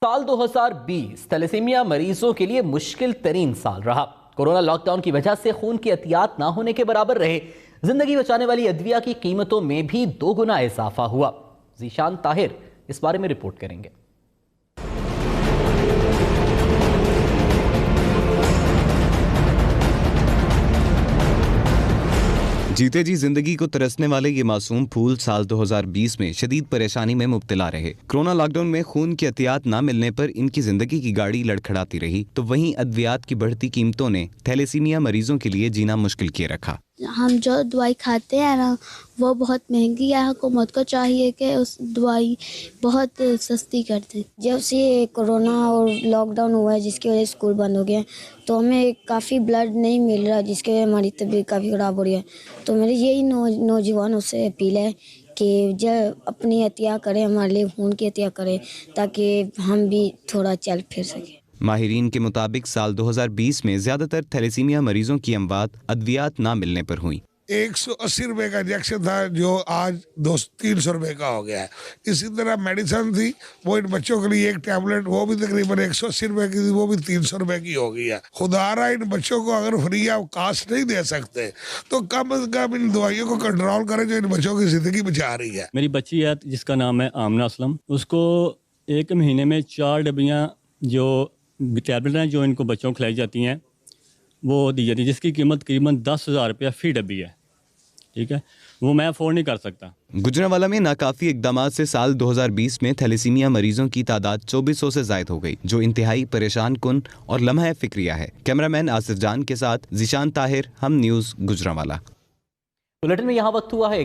साल 2020 थैलेसीमिया मरीजों के लिए मुश्किल तरीन साल रहा। कोरोना लॉकडाउन की वजह से खून की एहतियात ना होने के बराबर रहे। जिंदगी बचाने वाली अद्विया की कीमतों में भी 2 गुना इजाफा हुआ। ज़ीशान ताहिर इस बारे में रिपोर्ट करेंगे। जीते जी जिंदगी को तरसने वाले ये मासूम फूल साल 2020 में शदीद परेशानी में मुब्तला रहे। कोरोना लॉकडाउन में खून की एहतियात ना मिलने पर इनकी जिंदगी की गाड़ी लड़खड़ाती रही, तो वहीं अद्वियात की बढ़ती कीमतों ने थैलेसीमिया मरीजों के लिए जीना मुश्किल किए रखा। हम जो दवाई खाते हैं ना, वो बहुत महंगी है। हुकूमत को चाहिए कि उस दवाई बहुत सस्ती कर दे। जब से कोरोना और लॉकडाउन हुआ है, जिसकी वजह से स्कूल बंद हो गए हैं, तो हमें काफ़ी ब्लड नहीं मिल रहा, जिसके वजह हमारी तबीयत काफ़ी ख़राब हो रही है। तो मेरी यही नौजवानों से अपील है कि जब अपनी एहतियात करें, हमारे लिए खून की एहतियात करें, ताकि हम भी थोड़ा चल फिर सकें। माहिरीन के मुताबिक साल 2020 में ज्यादातर थैलेसीमिया मरीजों की अमवात अद्वियात ना मिलने पर हुई। 180 रुपए का इंजेक्शन था, जो आज 200-300 रुपए का हो गया है। इसी तरह मेडिसिन थी, वो इन बच्चों के लिए एक टैबलेट, वो भी तकरीबन 180 रुपए की थी, वो भी 300 रुपए की हो गई है। खुदारा इन बच्चों को अगर फ्री ऑफ कास्ट नहीं दे सकते, तो कम से कम इन दवाइयों को कंट्रोल करें जो इन बच्चों की जिंदगी बचा रही है। मेरी बच्ची है जिसका नाम है आमना असलम, उसको 1 महीने में 4 डब्बियाँ जो टैबलेट हैं जो इनको बच्चों को खिलाई जाती हैं वो दी जाती है, जिसकी कीमत करीबन 10,000 रुपया फी डब्बी है। ठीक है, वो मैं अफोर्ड नहीं कर सकता। गुजरांवाला में नाकाफी इकदामात से साल 2020 में थैलेसीमिया मरीजों की तादाद 2400 से जायद हो गई, जो इंतहाई परेशान कुन और लम्हा फिक्रिया है। कैमरामैन आसिफ जान के साथ ज़ीशान ताहिर, हम न्यूज़ गुजरांवाला। बुलेटिन में यहाँ वक्त हुआ है